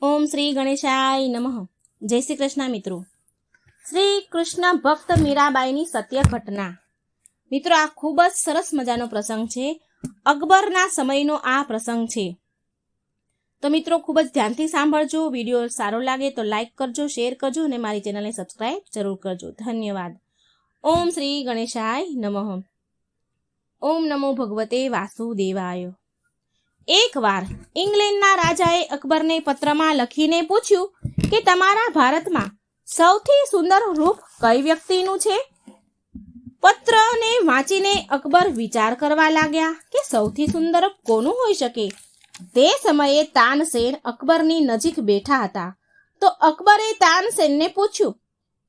ઓમ શ્રી ગણેશાય નમઃ. જય શ્રી કૃષ્ણ મિત્રો. શ્રી કૃષ્ણ ભક્ત મીરાબાઈની સત્ય ઘટના. મિત્રો, આ ખૂબ જ સરસ મજાનો પ્રસંગ છે. અકબરના સમયનો આ પ્રસંગ છે. તો મિત્રો, ખૂબ જ ધ્યાનથી સાંભળજો. વિડીયો સારો લાગે તો લાઈક કરજો, શેર કરજો અને મારી ચેનલને સબસ્ક્રાઈબ જરૂર કરજો. ધન્યવાદ. ઓમ શ્રી ગણેશાય નમઃ. ઓમ નમો ભગવતે વાસુદેવાય. એકવાર ઇંગ્લેન્ડના રાજાએ અકબરને પત્રમાં લખીને પૂછ્યું કે તમારા ભારતમાં સૌથી સુંદર રૂપ કઈ વ્યક્તિનું છે? પત્રને વાંચીને અકબર વિચાર કરવા લાગ્યા કે સૌથી સુંદર કોનું હોઈ શકે. તે સમયે તાનસેન અકબરની નજીક બેઠા હતા. તો અકબરે તાનસેનને પૂછ્યું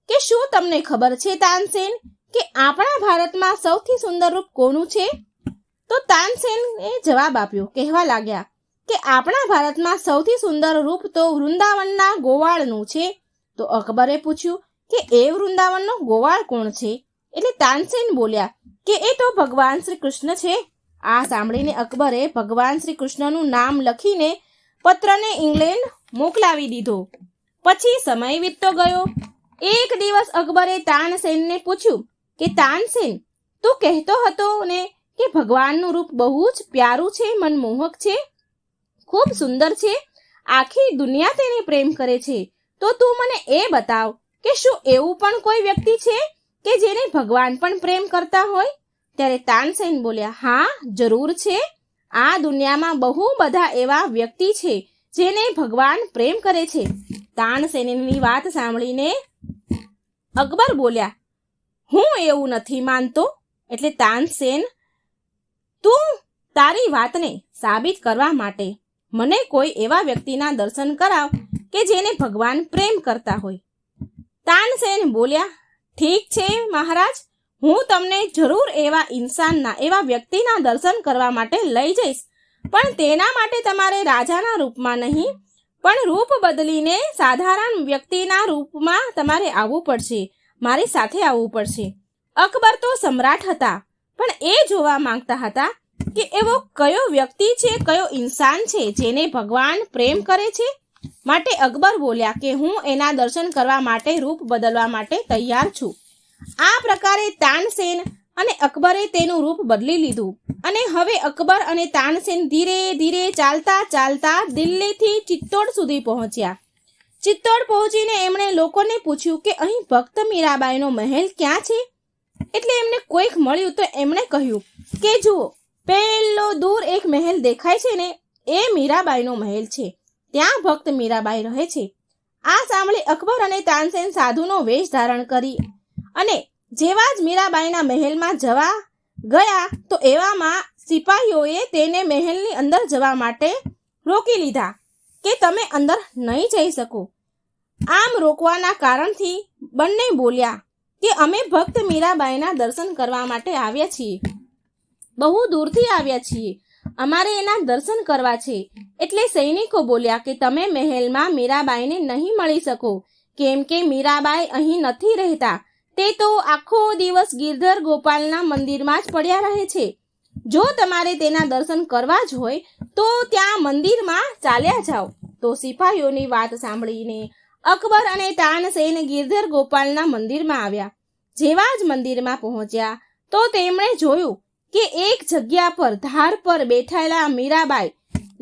કે શું તમને ખબર છે તાનસેન કે આપણા ભારતમાં સૌથી સુંદર રૂપ કોનું છે? તો તાનસેને જવાબ આપ્યો, કહેવા લાગ્યા કે આપણા ભારતમાં સૌથી સુંદર રૂપ તો વૃંદાવનના ગોવાળનું છે. તો અકબરે પૂછ્યું કે એ વૃંદાવનનો ગોવાળ કોણ છે? એટલે તાનસેન બોલ્યા કે એ તો ભગવાન શ્રી કૃષ્ણ છે. આ સાંભળીને અકબરે ભગવાન શ્રી કૃષ્ણનું નામ લખીને પત્રને ઇંગ્લેન્ડ મોકલાવી દીધો. પછી સમય વીતતો ગયો. એક દિવસ અકબરે તાનસેનને પૂછ્યું કે તાનસેન, તું કહેતો હતો ને કે ભગવાનનું રૂપ બહુ જ પ્યારું છે, મનમોહક છે, ખૂબ સુંદર છે, આખી દુનિયા તેને પ્રેમ કરે છે. તો તું મને એ બતાવ કે શું એવું પણ કોઈ વ્યક્તિ છે કે જેને ભગવાન પણ પ્રેમ કરતા હોય? ત્યારે તાનસેન બોલ્યા, હા, જરૂર છે. આ દુનિયામાં બહુ બધા એવા વ્યક્તિ છે જેને ભગવાન પ્રેમ કરે છે. તાનસેનની વાત સાંભળીને અકબર બોલ્યા, હું એવું નથી માનતો. એટલે તાનસેન, તું તારી વાતને સાબિત કરવા માટે મને કોઈ એવા વ્યક્તિના દર્શન કરાવ કે જેને ભગવાન પ્રેમ કરતા હોય. તાનસેન બોલ્યા, ઠીક છે મહારાજ, હું તમને જરૂર એવા ઇન્સાનના, એવા વ્યક્તિના દર્શન કરવા માટે લઈ જઈશ. પણ તેના માટે તમારે રાજાના રૂપમાં નહીં, પણ રૂપ બદલીને સાધારણ વ્યક્તિના રૂપમાં તમારે આવવું પડશે, મારી સાથે આવવું પડશે. અકબર તો સમ્રાટ હતા, પણ એ જોવા માંગતા હતા કે એવો કયો વ્યક્તિ છે, કયો ઇન્સાન છે જેને ભગવાન પ્રેમ કરે છે. માટે અકબર બોલ્યા કે હું એના દર્શન કરવા માટે, રૂપ બદલવા માટે તૈયાર છું. આ પ્રકારે તાનસેન અને અકબરે તેનું રૂપ બદલી લીધું અને હવે અકબર અને તાનસેન ધીરે ધીરે ચાલતા ચાલતા દિલ્હીથી ચિત્તોડ સુધી પહોંચ્યા. ચિત્તોડ પહોંચીને એમણે લોકોને પૂછ્યું કે અહીં ભક્ત મીરાબાઈનો મહેલ ક્યાં છે? એટલે એમને કોઈક મળ્યું તો એમણે કહ્યું કે જુઓ, પેલો દૂર એક મહેલ દેખાય છે ને, એ મીરાબાઈનો મહેલ છે, ત્યાં ભક્ત મીરાબાઈ રહે છે. આ સાંભળી અકબર અને તાનસેન સાધુનો વેશ ધારણ કરી અને જેવા જ મીરાબાઈના મહેલમાં જવા ગયા તો એવામાં સિપાહીઓએ તેને મહેલની અંદર જવા માટે રોકી લીધા કે તમે અંદર નહીં જઈ શકો. આમ રોકવાના કારણથી બંને બોલ્યા કે અમે ભક્ત મીરાબાઈના દર્શન કરવા માટે આવ્યા છીએ, બહુ દૂરથી આવ્યા છીએ, અમારે એના દર્શન કરવા છે. એટલે સૈનિકો બોલ્યા કે તમે મહેલમાં મીરાબાઈને નહીં મળી શકો, કેમ કે મીરાબાઈ અહીં નથી રહેતા. તે તો આખો દિવસ ગિરધર ગોપાલના મંદિરમાં જ પડ્યા રહે છે. જો તમારે તેના દર્શન કરવા જ હોય તો ત્યાં મંદિરમાં ચાલ્યા જાઓ. તો સિપાહીઓની વાત સાંભળીને અકબર અને તાનસેન ગિરધર ગોપાલના મંદિરમાં આવ્યા. જેવા જ મંદિરમાં પહોંચ્યા તો તેમણે જોયું કે એક જગ્યા પર ધાર પર બેઠેલા મીરાબાઈ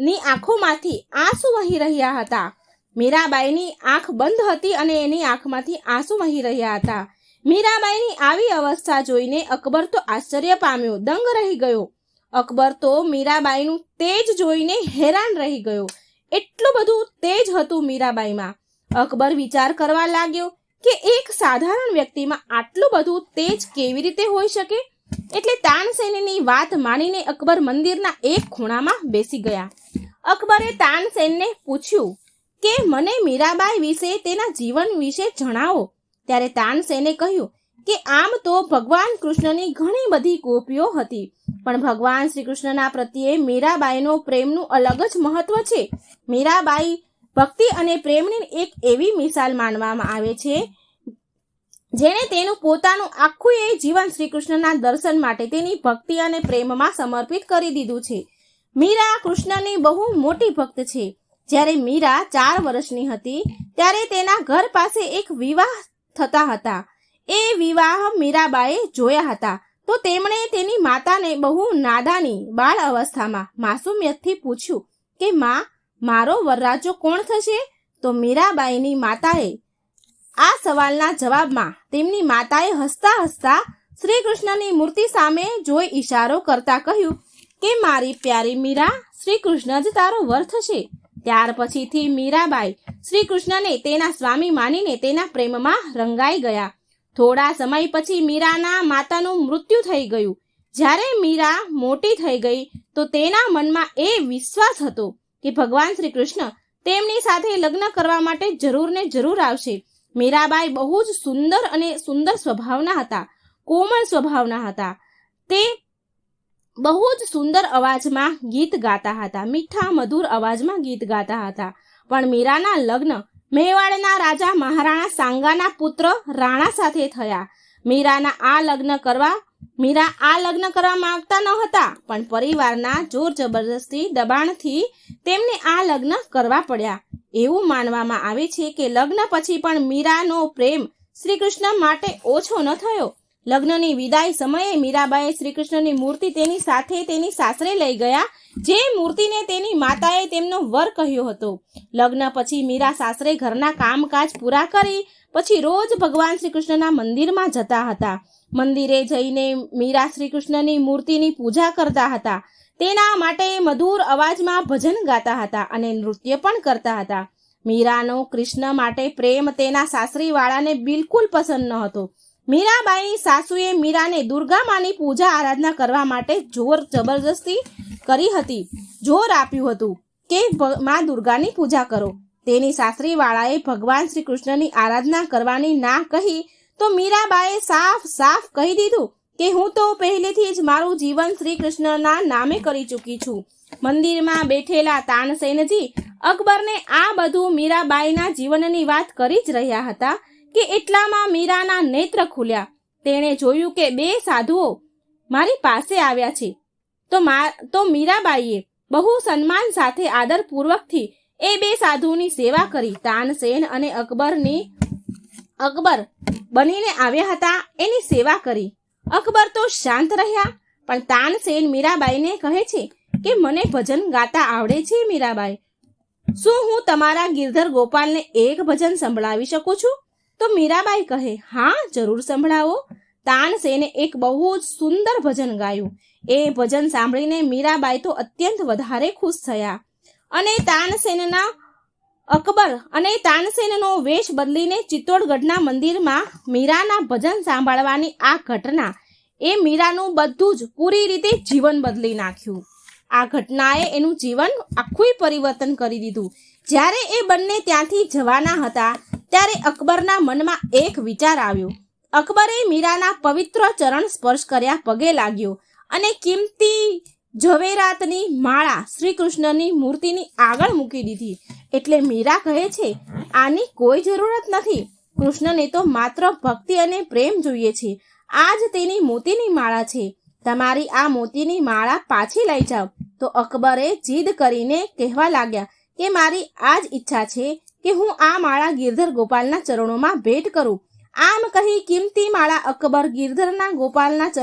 ની આંખોમાંથી આંસુ વહી રહ્યા હતા. મીરાબાઈની આંખ બંધ હતી અને એની આંખમાંથી આંસુ વહી રહ્યા હતા. મીરાબાઈની આવી અવસ્થા જોઈને અકબર તો આશ્ચર્ય પામ્યો, દંગ રહી ગયો. અકબર તો મીરાબાઈનું તેજ જોઈને હેરાન રહી ગયો. એટલું બધું તેજ હતું મીરાબાઈમાં. અકબર વિચાર કરવા લાગ્યો કે એક સાધારણ વ્યક્તિમાં આટલું બધું તેજ કેવી રીતે હોઈ શકે. એટલે તાનસેનની વાત માનીને અકબર મંદિરના એક ખૂણામાં બેસી ગયા. અકબરે તાનસેનને પૂછ્યું કે મને મીરાબાઈ વિશે, તેના જીવન વિશે જણાવો. ત્યારે તાનસેને કહ્યું કે આમ તો ભગવાન કૃષ્ણની ઘણી બધી ગોપીઓ હતી, પણ ભગવાન શ્રી કૃષ્ણના પ્રત્યે મીરાબાઈનો પ્રેમનું અલગ જ મહત્વ છે. મીરાબાઈ ભક્તિ અને પ્રેમની એક એવી મિસાલ માનવામાં આવે છે જેણે તેનું પોતાનું આખું એ જીવન શ્રી કૃષ્ણના દર્શન માટે, તેની ભક્તિ અને પ્રેમમાં સમર્પિત કરી દીધું છે. મીરા કૃષ્ણની બહુ મોટી ભક્ત છે. જ્યારે મીરા 4 વર્ષની હતી ત્યારે તેના ઘર પાસે એક વિવાહ થતા હતા. એ વિવાહ મીરાબાઈએ જોયા હતા તો તેમણે તેની માતાને બહુ નાદાની બાળ અવસ્થામાં માસુમિયતથી પૂછ્યું કે માં, મારો વરરાજો કોણ થશે? તો મીરાબાઈની માતાએ આ સવાલના જવાબમાં તેમની માતાએ હસતા હસતા શ્રી કૃષ્ણની મૂર્તિ સામે જોઈ ઈશારો કરતા કહ્યું કે મારી પ્યારી મીરા, શ્રી કૃષ્ણ જ તારો વર થશે. ત્યાર પછીથી મીરાબાઈ શ્રી કૃષ્ણને તેના સ્વામી માનીને તેના પ્રેમમાં રંગાઈ ગયા. થોડા સમય પછી મીરાના માતાનું મૃત્યુ થઈ ગયું. જ્યારે મીરા મોટી થઈ ગઈ તો તેના મનમાં એ વિશ્વાસ હતો કે ભગવાન શ્રી કૃષ્ણ તેમની સાથે લગ્ન કરવા માટે જરૂર ને જરૂર આવશે. મીરાબાઈ બહુ જ સુંદર સ્વભાવના હતા, કોમળ સ્વભાવના હતા. તે બહુ જ સુંદર અવાજમાં ગીત ગાતા હતા, મીઠા મધુર અવાજમાં ગીત ગાતા હતા. પણ મીરાના લગ્ન મેવાડના રાજા મહારાણા સાંગાના પુત્ર રાણા સાથે થયા. મીરા આ લગ્ન કરવા માંગતા ન હતા, પણ પરિવારના જોર જબરદસ્તી દબાણથી તેમને આ લગ્ન કરવા પડ્યા. એવું માનવામાં આવે છે કે લગ્ન પછી પણ મીરાનો પ્રેમ શ્રી કૃષ્ણ માટે ઓછો ન થયો. લગ્નની વિદાય સમયે મીરાબાઈએ શ્રી કૃષ્ણની મૂર્તિ તેની સાથે તેની સાસરે લઈ ગયા, જે મૂર્તિને તેની માતાએ તેમનો વર કહ્યો હતો. લગ્ન પછી મીરા સાસરે ઘરના કામકાજ પૂરા કરી પછી રોજ ભગવાન શ્રી કૃષ્ણના મંદિરમાં જતા હતા. મંદિરે જઈને મીરા શ્રી કૃષ્ણની મૂર્તિની પૂજા કરતા હતા. તેના માટે મધુર અવાજમાં ભજન ગાતા હતા અને નૃત્ય પણ કરતા હતા. મીરાનો કૃષ્ણ માટે પ્રેમ તેના સાસરીવાળાને બિલકુલ પસંદ ન હતો. મીરાબાઈની સાસુએ મીરાને દુર્ગા માની પૂજા આરાધના કરવા માટે જોર જબરજસ્તી કરી હતી. જોર આપ્યું હતું કે માં દુર્ગાની પૂજા કરો. તેની સાસરીવાળાએ ભગવાન શ્રી કૃષ્ણની આરાધના કરવાની ના કહી તો મીરાબાઈએ સાફ કહી દીધું કે હું તો પહેલેથી જ મારું જીવન શ્રી કૃષ્ણના નામે કરી ચૂકી છું. મંદિરમાં બેઠેલા તાનસેનજી અકબરને આ બધું મીરાબાઈના જીવનની વાત કરી જ રહ્યા હતા કે એટલામાં મીરાના નેત્ર ખુલ્યા. તેણે જોયું કે 2 સાધુઓ મારી પાસે આવ્યા છે. તો મીરાબાઈએ બહુ સન્માન સાથે આદરપૂર્વકથી એ 2 સાધુની સેવા કરી. તાનસેન અને અકબર બનીને આવ્યા હતા એની સેવા કરી. અકબર તો શાંત રહ્યા, પણ તાનસેન મીરાબાઈને કહે છે કે મને ભજન ગાતા આવડે છે મીરાબાઈ, શું હું તમારા ગિરધર ગોપાલને એક ભજન સંભળાવી શકું છું? તો મીરાબાઈ કહે, હા જરૂર સંભળાવો. તાનસેને એક બહુ જ સુંદર ભજન ગાયું. એ ભજન સાંભળીને મીરાબાઈ તો અત્યંત વધારે ખુશ થયા અને તાનસેનનો વેશ બદલીને ચિત્તોડગઢના મંદિરમાં મીરાના ભજન સાંભળવાની આ ઘટના એ મીરાનું બધું જ પૂરી રીતે જીવન બદલી નાખ્યું. આ ઘટનાએ એનું જીવન આખું પરિવર્તન કરી દીધું. જ્યારે એ બંને ત્યાંથી જવાના હતા ત્યારે અકબરના મનમાં એક વિચાર આવ્યો. અકબરે મીરાના પવિત્ર ચરણ સ્પર્શ કર્યા, પગે લાગ્યો અને કિંમતી ઝવેરાતની માળા શ્રી કૃષ્ણની મૂર્તિની આગળ મૂકી દીધી. એટલે મીરા કહે છે, આની કોઈ જરૂરત નથી. કૃષ્ણને તો માત્ર ભક્તિ અને પ્રેમ જોઈએ છે. આ જ તેની મોતીની માળા છે. તમારી આ મોતીની માળા પાછી લઈ જાઓ. તો અકબરે જીદ કરીને કહેવા લાગ્યા કે મારી આ જ ઈચ્છા છે કે હું આ માળા ગિરધર ગોપાલના ચરણોમાં ભેટ કરું. આમ કહી કિંમતી માળા અકબર ગિરધર ગોપાલના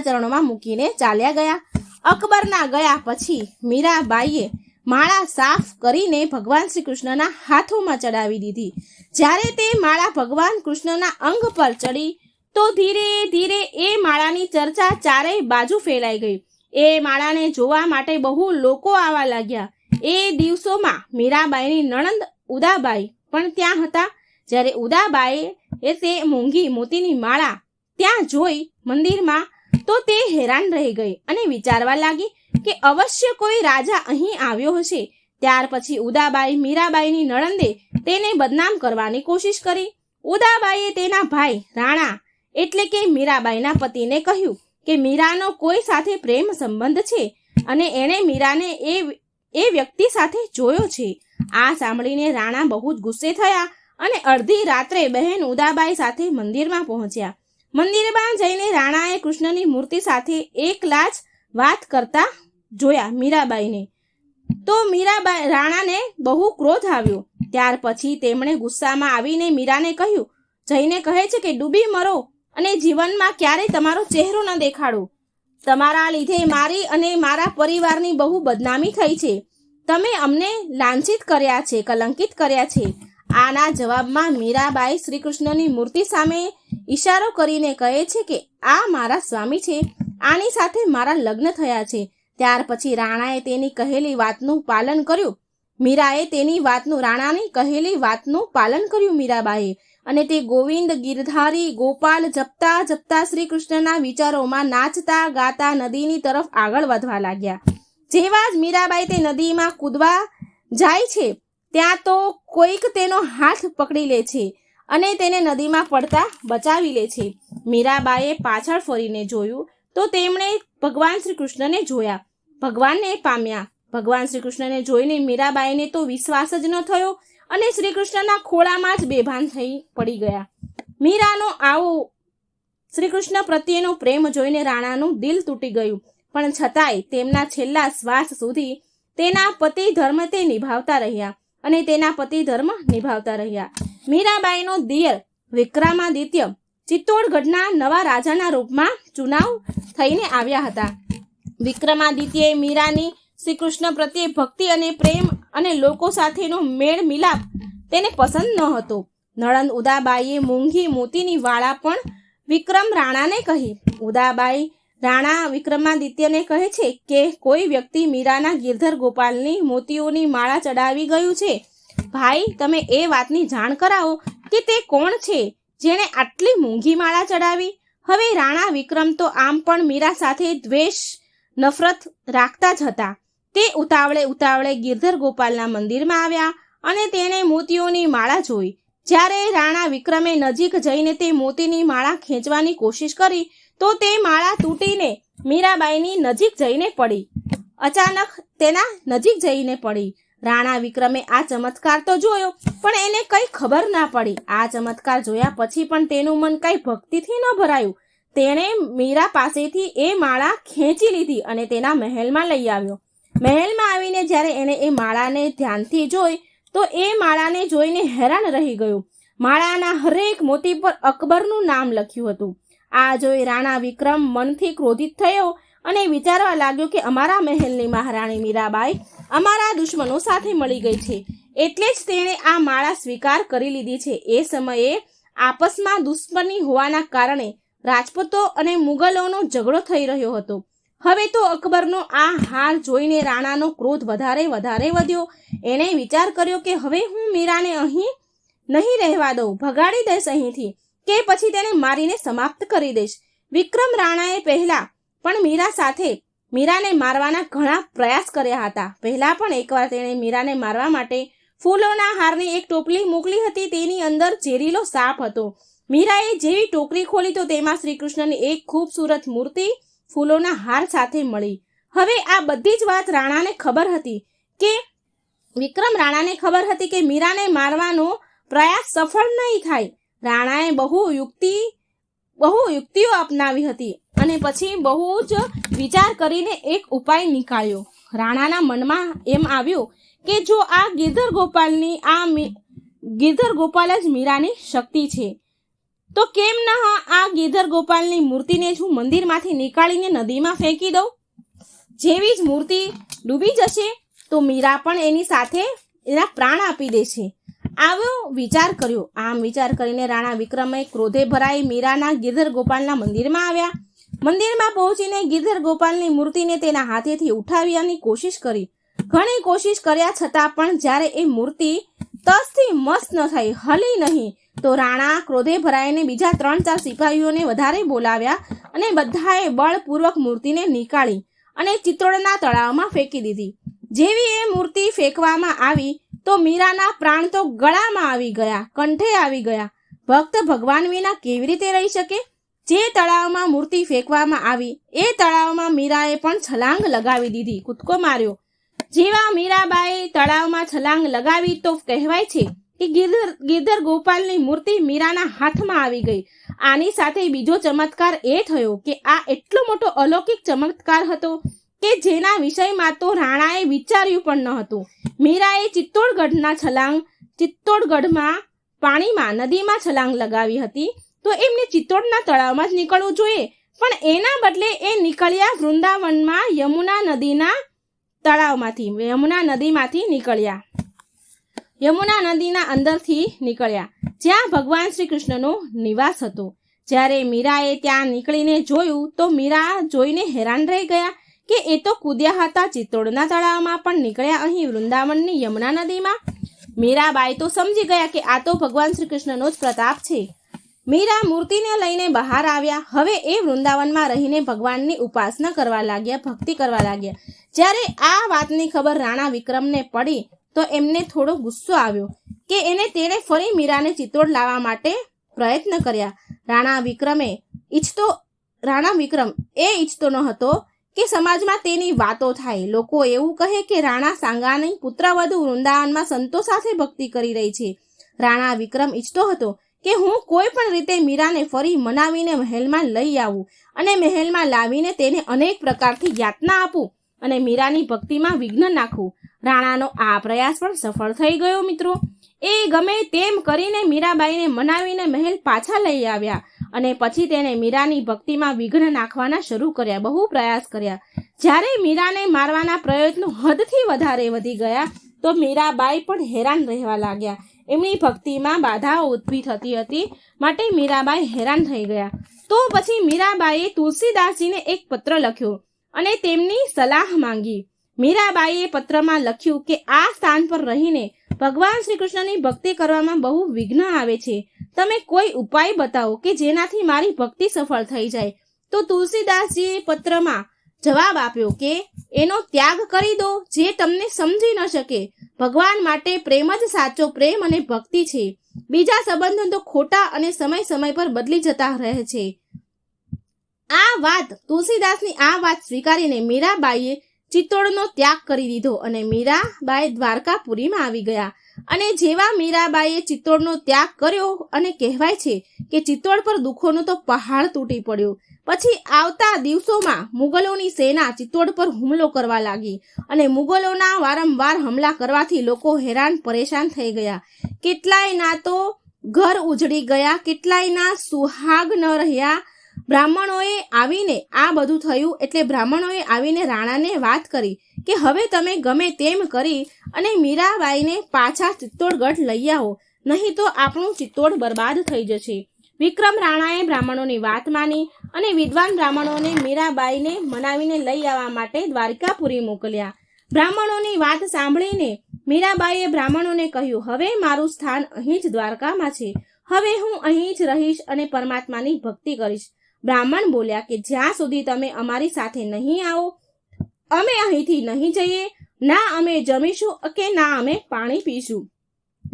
ચરણોમાં મૂકીને ચાલ્યા ગયા. અકબરના ગયા પછી મીરાબાઈએ માળા સાફ કરીને ભગવાન શ્રી કૃષ્ણના હાથોમાં ચડાવી દીધી. જ્યારે તે માળા ભગવાન કૃષ્ણના અંગ પર ચડી તો ધીરે ધીરે એ માળાની ચર્ચા ચારેય બાજુ ફેલાઈ ગઈ. એ માળાને જોવા માટે બહુ લોકો આવવા લાગ્યા. એ દિવસોમાં મીરાબાઈની નણંદ ઉદાબાઈ પણ ત્યાં હતા. જ્યારે ઉદાબાઈએ તે મોંઘી મોતીની માળા ત્યાં જોઈ મંદિરમાં તો તે હેરાન રહી ગઈ અને વિચારવા લાગી કે અવશ્ય કોઈ રાજા અહીં આવ્યો હશે. ત્યાર પછી ઉદાબાઈ મીરાબાઈની નણંદે તેને બદનામ કરવાની કોશિશ કરી. ઉદાબાઈએ તેના ભાઈ રાણા એટલે કે મીરાબાઈના પતિને કહ્યું કે મીરાનો કોઈ સાથે પ્રેમ સંબંધ છે અને એણે મીરાને એ વ્યક્તિ સાથે જોયો છે. આ સાંભળીને રાણા બહુ જ ગુસ્સે થયા અને અડધી રાત્રે બહેન ઉદાબાઈ સાથે મંદિરમાં પહોંચ્યા. મંદિરમાં જઈને રાણાએ કૃષ્ણની મૂર્તિ સાથે એકલા જ વાત કરતા જોયા મીરાબાઈને. તો મીરાબાઈ રાણાને બહુ ક્રોધ આવ્યો. ત્યાર પછી તેમણે ગુસ્સામાં આવીને મીરાને કહ્યું, જઈને કહે છે કે ડૂબી મરો અને જીવનમાં ક્યારેય તમારો ચહેરો ન દેખાડો. તમારા લીધે મારી અને મારા પરિવારની બહુ બદનામી થઈ છે. તમે અમને લાંછિત કર્યા છે, કલંકિત કર્યા છે. આના જવાબમાં મીરાબાઈ શ્રી કૃષ્ણની મૂર્તિ સામે ઈશારો કરીને કહે છે કે આ મારા સ્વામી છે, આની સાથે મારા લગ્ન થયા છે. ત્યાર પછી રાણાએ તેની કહેલી વાતનું પાલન કર્યું. રાણાની કહેલી વાતનું પાલન કર્યું મીરાબાઈએ, અને તે ગોવિંદ ગિરધારી ગોપાલ જપતા જપતા શ્રી કૃષ્ણના વિચારોમાં નાચતા ગાતા નદીની તરફ આગળ વધવા લાગ્યા. જેવા જ મીરાબાઈ તે નદીમાં કૂદવા જાય છે ત્યાં તો કોઈક તેનો હાથ પકડી લે છે અને તેને નદીમાં પડતા બચાવી લે છે. મીરાબાઈએ પાછળ ફરીને જોયું તો તેમણે ભગવાન શ્રી કૃષ્ણને જોયા, ભગવાનને પામ્યા. ભગવાન શ્રી કૃષ્ણને જોઈને મીરાબાઈને તો વિશ્વાસ જ ન થયો અને શ્રી કૃષ્ણના ખોળામાં જ બેભાન થઈ પડી ગયા. મીરાનો આવો શ્રી કૃષ્ણ પ્રત્યેનો પ્રેમ જોઈને રાણાનું દિલ તૂટી ગયું, પણ છતાંય તેમના છેલ્લા શ્વાસ સુધી તેના પતિ ધર્મ તે નિભાવતા રહ્યા. મીરાબાઈનો દિયર વિક્રમાદિત્ય ચિત્તોડગઢના નવા રાજાના રૂપમાં ચુનાવ થઈને આવ્યા હતા. વિક્રમાદિત્યએ મીરાની શ્રી કૃષ્ણ પ્રત્યે ભક્તિ અને પ્રેમ અને લોકો સાથેનો મેળ મિલાપ તેને પસંદ ન હતો. નણંદ ઉદાબાઈએ મૂંગી મોતીની વાળા પણ વિક્રમ રાણાને કહી. ઉદાબાઈ રાણા વિક્રમાદિત્યને કહે છે કે કોઈ વ્યક્તિ મીરાના ગિરધર ગોપાલની મોતીઓની માળા ચડાવી ગયું છે. ભાઈ, તમે એ વાતની જાણ કરાવો કે તે કોણ છે જેણે આટલી મૂંગી માળા ચડાવી. હવે રાણા વિક્રમ તો આમ પણ મીરા સાથે દ્વેષ નફરત રાખતા જ હતા. તે ઉતાવળે ગિરધર ગોપાલના મંદિરમાં આવ્યા અને તેણે મોતીઓની માળા જોઈ. જ્યારે રાણા વિક્રમે નજીક જઈને તે મોતીની માળા ખેંચવાની કોશિશ કરી તો તે માળા તૂટીને મીરાબાઈની નજીક જઈને પડી. અચાનક તેના નજીક જઈને પડી. રાણા વિક્રમે આ ચમત્કાર તો જોયો પણ એને કંઈ ખબર ના પડી. આ ચમત્કાર જોયા પછી પણ તેનું મન કંઈ ભક્તિથી ન ભરાયું. તેણે મીરા પાસેથી એ માળા ખેંચી લીધી અને તેના મહેલમાં લઈ આવ્યો. મહેલમાં આવીને જ્યારે એણે એ માળાને ધ્યાનથી જોઈ તો એ માળાને જોઈને હેરાન રહી ગયો. માળાના હરેક મોતી પર અકબરનું નામ લખ્યું હતું. આ જોઈ રાણા વિક્રમ મનથી ક્રોધિત થયો અને વિચારવા લાગ્યો કે અમારા મહેલની મહારાણી મીરાબાઈ અમારા દુશ્મનો સાથે મળી ગઈ છે, એટલે જ તેણે આ માળા સ્વીકાર કરી લીધી છે. એ સમયે આપસમાં દુશ્મની હોવાના કારણે રાજપૂતો અને મુગલોનો ઝઘડો થઈ રહ્યો હતો. હવે તો અકબરનો આ હાલ જોઈને રાણાનો ક્રોધ વધારે વધ્યો. એણે વિચાર કર્યો કે હવે હું મીરાને અહીં નહીં રહેવા દઉં, ભગાડી દઈશ અહીંથી, કે પછી તેને મારીને સમાપ્ત કરી દઈશ. વિક્રમ રાણાએ પહેલા પણ મીરાને મારવાના ઘણા પ્રયાસ કર્યા હતા. પહેલા પણ એકવાર તેણે મીરાને મારવા માટે ફૂલોના હારની એક ટોપલી મોકલી હતી. તેની અંદર ઝેરીલો સાપ હતો. મીરાએ જેવી ટોકરી ખોલી તો તેમાં શ્રી કૃષ્ણની એક ખૂબસૂરત મૂર્તિ ફૂલોના હાર સાથે મળી. હવે આ બધી જ વાત રાણાને ખબર હતી કે મીરાને મારવાનો પ્રયાસ સફળ નહીં થાય. રાણાએ બહુ યુક્તિઓ અપનાવી હતી અને પછી બહુ જ વિચાર કરીને એક ઉપાય નીકાળ્યો. રાણાના મનમાં એમ આવ્યું કે જો આ ગિરધર ગોપાલ જ મીરાની શક્તિ છે તો કેમ ન આ ગિરધર ગોપાલની મૂર્તિને જ હું મંદિરમાંથી નીકાળીને નદીમાં ફેંકી દઉં. જેવી જ મૂર્તિ ડૂબી જશે તો મીરા પણ એની સાથે એના પ્રાણ આપી દેશે. આવો વિચાર કર્યો. આમ વિચાર કરીને રાણા વિક્રમે ક્રોધે ભરાઈ મીરાના ગિરધર ગોપાલના મંદિરમાં આવ્યા. મંદિરમાં પહોંચીને ગિરધર ગોપાલની મૂર્તિને તેના હાથેથી ઉઠાવવાની કોશિશ કરી. ઘણી કોશિશ કર્યા છતાં પણ જ્યારે એ મૂર્તિ તસથી મસ્ત ન થઈ, હલી નહીં, તો રાણા ક્રોધે ભરાઈને બીજા 3-4 સિપાહીઓને વધારે બોલાવ્યા અને બધાએ બળપૂર્વક મૂર્તિને નીકાળી અને ચિત્તોડના તળાવમાં ફેંકી દીધી. જેવી એ મૂર્તિ ફેંકવામાં આવી તો મીરાના પ્રાણ તો ગળામાં આવી ગયા, કંઠે આવી ગયા. ભક્ત ભગવાન વિના કેવી રીતે રહી શકે? જે તળાવમાં મૂર્તિ ફેંકવામાં આવી એ તળાવમાં મીરાએ પણ છલાંગ લગાવી દીધી, કૂદકો માર્યો. જેવા મીરાબાઈ તળાવમાં છલાંગ લગાવી તો કહેવાય છે કે ગિરધર ગોપાલની મૂર્તિ મીરાના હાથમાં આવી ગઈ. આની સાથે બીજો ચમત્કાર એ થયો કે આ એટલો મોટો અલૌકિક ચમત્કાર હતો કે જેના વિષયમાં તો રાણાએ વિચાર્યું પણ ન હતું. મીરાએ ચિત્તોડગઢમાં પાણીમાં નદીમાં છલાંગ લગાવી હતી, તો એમને ચિત્તોડના તળાવમાં જ નીકળવું જોઈએ, પણ એના બદલે એ નીકળ્યા વૃંદાવનમાં યમુના નદીમાંથી નીકળ્યા. યમુના નદીના અંદરથી નીકળ્યા, જ્યાં ભગવાન શ્રી કૃષ્ણનો નિવાસ હતો. જ્યારે મીરાએ ત્યાં નીકળીને જોયું તો મીરા જોઈને હેરાન રહી ગયા કે એ તો કૂદ્યા હતા ચિત્તોડના તળાવમાં, પણ નીકળ્યા અહીં વૃંદાવનની યમુના નદીમાં. મીરાબાઈ તો સમજી ગયા કે આ તો ભગવાન શ્રી કૃષ્ણનો જ પ્રતાપ છે. મીરા મૂર્તિને લઈને બહાર આવ્યા. હવે એ વૃંદાવનમાં રહીને ભગવાનની ઉપાસના કરવા લાગ્યા, ભક્તિ કરવા લાગ્યા. જ્યારે આ વાતની ખબર રાણા વિક્રમને પડી તો એમને થોડો ગુસ્સો આવ્યો કે તેણે ફરી મીરાને ચિત્તોડ લાવવા માટે પ્રયત્ન કર્યા. રાણા વિક્રમ ઈચ્છતો ન હતો કે સમાજમાં તેની વાતો થાય. લોકો એવું કહે કે રાણા સાંગાની પુત્રવધુ વૃંદાવનમાં સંતો સાથે ભક્તિ કરી રહી છે. રાણા વિક્રમ ઈચ્છતો હતો કે હું કોઈ પણ રીતે મીરાને ફરી મનાવીને મહેલમાં લઈ આવું અને મહેલમાં લાવીને તેને અનેક પ્રકારથી યાતના આપું અને મીરાની ભક્તિમાં વિઘ્ન નાખું. રાણાનો આ પ્રયાસ પણ સફળ થઈ ગયો. મિત્રો, એ ગમે તેમ કરીને મીરાબાઈને મનાવીને મહેલ પાછા લઈ આવ્યા અને પછી તેને મીરાની ભક્તિમાં વિઘ્ન નાખવાના શરૂ કર્યા. બહુ પ્રયાસ કર્યા. જ્યારે મીરાને મારવાના પ્રયત્નો હદથી વધારે વધી ગયા તો મીરાબાઈ પણ હેરાન રહેવા લાગ્યા. એમની ભક્તિમાં બાધાઓ ઊભી થતી હતી, માટે મીરાબાઈ હેરાન થઈ ગયા. તો પછી મીરાબાઈએ તુલસીદાસજીને એક પત્ર લખ્યો અને તેમની સલાહ માંગી. મીરાબાઈએ પત્રમાં લખ્યું કે આ સ્થાન પર રહીને ભગવાન શ્રી કૃષ્ણની ભક્તિ કરવામાં બહુ વિઘ્ન આવે છે. તમે કોઈ ઉપાય બતાવો કે જેનાથી મારી ભક્તિ સફળ થઈ જાય. તો તુલસીદાસજીએ પત્રમાં જવાબ આપ્યો કે એનો ત્યાગ કરી દો જે તમને સમજી ન શકે. ભગવાન માટે પ્રેમ જ સાચો પ્રેમ અને ભક્તિ છે. બીજા સંબંધો તો ખોટા અને સમય પર બદલી જતા રહે છે. તુલસીદાસની આ વાત સ્વીકારીને મીરાબાઈએ ચિત્તોડનો ત્યાગ કરી દીધો અને મીરાબાઈ દ્વારકાપુરીમાં આવી ગયા. અને જેવા મીરાબાઈએ ચિત્તોડનો ત્યાગ કર્યો અને કહેવાય છે કે ચિત્તોડ પર દુઃખોનો તો પહાડ તૂટી પડ્યો. પછી આવતા દિવસોમાં મુગલોની સેના ચિત્તોડ પર હુમલો કરવા લાગી અને મુગલોના વારંવાર હુમલા કરવાથી લોકો હેરાન પરેશાન થઈ ગયા. કેટલાયના તો ઘર ઉજળી ગયા, કેટલાયના સુહાગ ન રહ્યા. બ્રાહ્મણોએ આવીને આ બધું થયું એટલે બ્રાહ્મણોએ આવીને રાણાને વાત કરી કે હવે તમે ગમે તેમ કરી અને મીરાબાઈને પાછા ચિત્તોડગઢ લઈ આવો, નહીં તો આપણું ચિત્તોડ બરબાદ થઈ જશે. વિક્રમ રાણાએ બ્રાહ્મણોની વાત માની અને વિદ્વાન બ્રાહ્મણોને મીરાબાઈને મનાવીને લઈ આવવા માટે દ્વારકાપુરી મોકલ્યા. બ્રાહ્મણોની વાત સાંભળીને મીરાબાઈએ બ્રાહ્મણોને કહ્યું, હવે મારું સ્થાન અહીં જ દ્વારકામાં છે. હવે હું અહીં જ રહીશ અને પરમાત્માની ભક્તિ કરીશ. બ્રાહ્મણ બોલ્યા કે જ્યાં સુધી તમે અમારી સાથે નહીં આવો અમે અહીંથી નહીં જઈએ. ના અમે જમીશું કે ના અમે પાણી પીશું.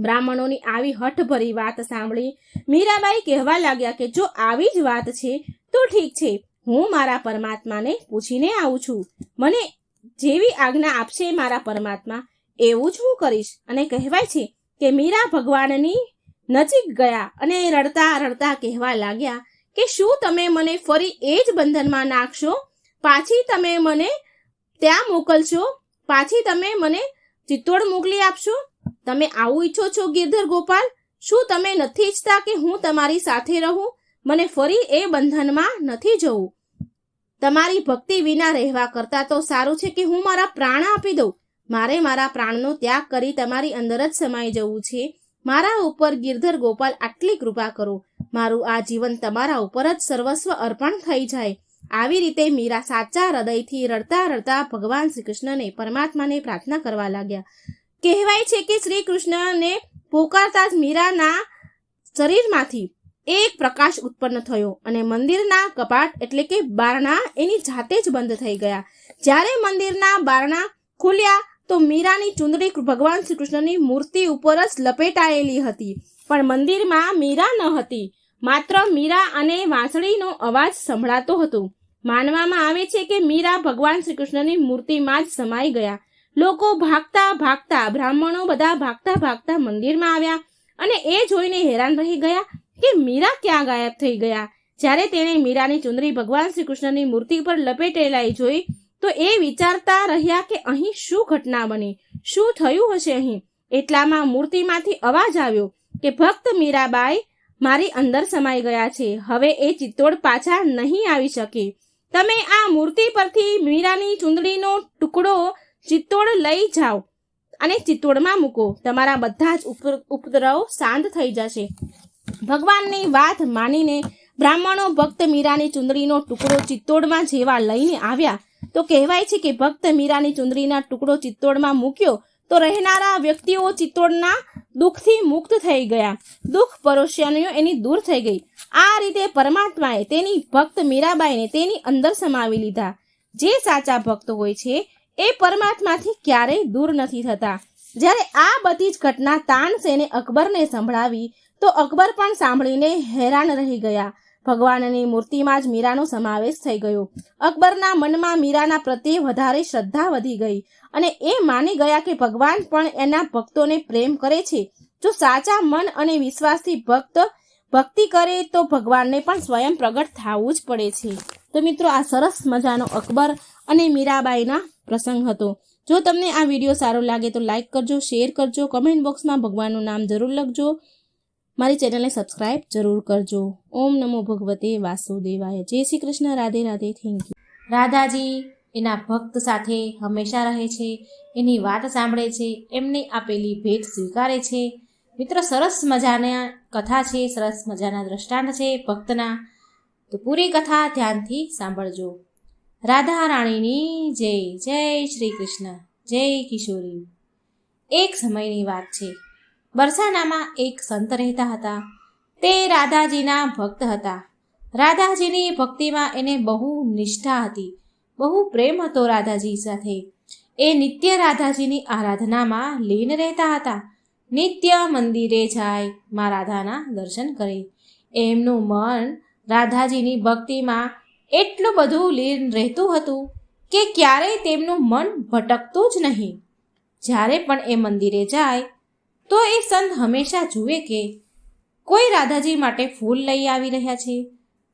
બ્રાહ્મણોની આવી હઠભરી વાત સાંભળી મીરાબાઈ કહેવા લાગ્યા કે જો આવી જ વાત છે તો ઠીક છે, હું મારા પરમાત્માને પૂછીને આવું છું. મને જેવી આજ્ઞા આપશે મારા પરમાત્મા એવું જ હું કરીશ. અને કહેવાય છે કે મીરા ભગવાનની નજીક ગયા અને રડતા રડતા કહેવા લાગ્યા કે શું તમે મને ફરી એ જ બંધનમાં નાખશો? પાછી તમે મને ત્યાં મોકલશો? પાછી તમે મને ચિત્તોડ મોકલી આપશો? તમે આવું ઈચ્છો છો ગિરધર ગોપાલ? શું તમે નથી ઈચ્છતા કે હું તમારી સાથે રહું? મને ફરી એ બંધનમાં નથી જવું. તમારી ભક્તિ વિના રહેવા કરતા તો સારું છે કે હું મારા પ્રાણ આપી દઉં. મારે મારા પ્રાણનો ત્યાગ કરી તમારી અંદર જ સમાઈ જવું છે. મારા ઉપર ગિરધર ગોપાલ આટલી કૃપા કરો. મારું આ જીવન તમારા ઉપર જ સર્વસ્વ અર્પણ થઈ જાય. આવી રીતે મીરા સાચા હૃદયથી રડતા રડતા ભગવાન શ્રી કૃષ્ણને પરમાત્માને પ્રાર્થના કરવા લાગ્યા. કહેવાય છે કે શ્રી કૃષ્ણને પોકારતા જ મીરાના શરીરમાંથી એક પ્રકાશ ઉત્પન્ન થયો અને મંદિરના કપાટ એટલે કે બારણા એની જાતે જ બંધ થઈ ગયા. જ્યારે મંદિરના બારણા ખુલ્યા તો મીરાની ચુંદડી ભગવાન શ્રી કૃષ્ણની મૂર્તિ ઉપર જ લપેટાયેલી હતી, પણ મંદિરમાં મીરા ન હતી. માત્ર મીરા અને વાંસળીનો અવાજ સંભળાતો હતો. માનવામાં આવે છે કે મીરા ભગવાન શ્રી કૃષ્ણની મૂર્તિમાં જ સમાઈ ગયા. લોકો ભાગતા ભાગતા બ્રાહ્મણો બધા ભાગતા ભાગતા મંદિરમાં આવ્યા અને એ જોઈને હેરાન રહી ગયા કે મીરા ક્યાં ગાયબ થઈ ગયા. જ્યારે તેણે મીરાની ચુંદડી ભગવાન શ્રી કૃષ્ણની મૂર્તિ પર લપેટેલાઈ જોઈ તો એ વિચારતા રહ્યા કે અહીં શું ઘટના બની, શું થયું હશે અહીં. એટલામાં મૂર્તિમાંથી અવાજ આવ્યો કે ભક્ત મીરાબાઈ મારી અંદર સમાઈ ગયા છે, હવે એ ચિત્તોડ પાછા નહીં આવી શકે. તમે આ મૂર્તિ પરથી મીરાની ચૂંદડીનો ટુકડો ચિત્તોડ લઈ જાઓ અને ચિત્તોડમાં મૂકો, તમારા બધા જ ઉપદ્રવ શાંત થઈ જશે. ભગવાનની વાત માનીને બ્રાહ્મણો ભક્ત મીરાની ચૂંદડીનો ટુકડો ચિત્તોડમાં જેવા લઈને આવ્યા તો કહેવાય છે કે ભક્ત મીરાની ચૂંદડીના ટુકડો ચિત્તોડમાં મૂક્યો તો રહેનારા વ્યક્તિઓ ચિત્તોડના દુઃખથી મુક્ત થઈ ગયા, દુઃખ પરેશાનીઓ એની દૂર થઈ ગઈ. આ રીતે પરમાત્માએ તેની ભક્ત મીરાબાઈને તેની અંદર સમાવી લીધા. જે સાચા ભક્ત હોય છે એ પરમાત્માથી ક્યારેય દૂર નથી થતા. જ્યારે આ બધી જ ઘટના તાનસેને અકબરને સંભળાવી તો અકબર પણ સાંભળીને હેરાન રહી ગયા. ભગવાનની મૂર્તિમાં જ મીરાનો સમાવેશ થઈ ગયો. અકબરના મનમાં મીરાના પ્રત્યે વધારે શ્રદ્ધા વધી ગઈ અને એ માની ગયા કે ભગવાન પણ એના ભક્તોને પ્રેમ કરે છે. જો સાચા મન અને વિશ્વાસથી ભક્તિ કરે તો ભગવાનને પણ સ્વયં પ્રગટ થવું જ પડે છે. તો મિત્રો, આ સરસ મજાનો અકબર અને મીરાબાઈના પ્રસંગ હતો. જો તમને આ વિડીયો સારો લાગે તો લાઈક કરજો, શેર કરજો, કમેન્ટ બોક્સમાં ભગવાનનું નામ જરૂર લખજો. મારી ચેનલને સબસ્ક્રાઇબ જરૂર કરજો. ઓમ નમો ભગવતે વાસુદેવાય. જય શ્રી કૃષ્ણ. રાધે રાધે. Thank you. રાધાજી એના ભક્ત સાથે હંમેશા રહે છે, એની વાત સાંભળે છે, એમને આપેલી ભેટ સ્વીકારે છે. મિત્રો, સરસ મજાના કથા છે, સરસ મજાના દ્રષ્ટાંત છે ભક્તના. તો પૂરી કથા ધ્યાનથી સાંભળજો. રાધા રાણીની જય. જય શ્રી કૃષ્ણ. જય કિશોરી. એક સમયની વાત છે. બરસાનામાં એક સંત રહેતા હતા. તે રાધાજીના ભક્ત હતા. રાધાજીની ભક્તિમાં એને બહુ નિષ્ઠા હતી, બહુ પ્રેમ હતો રાધાજી સાથે. એ નિત્ય રાધાજીની આરાધનામાં લીન રહેતા હતા. નિત્ય મંદિરે જાય, મા રાધાના દર્શન કરે. એમનું મન રાધાજીની ભક્તિમાં એટલું બધું લીન રહેતું હતું કે ક્યારેય તેમનું મન ભટકતું જ નહીં. જ્યારે પણ એ મંદિરે જાય તો એ સંત હંમેશા જુએ કે કોઈ રાધાજી માટે ફૂલ લઈ આવી રહ્યા છે,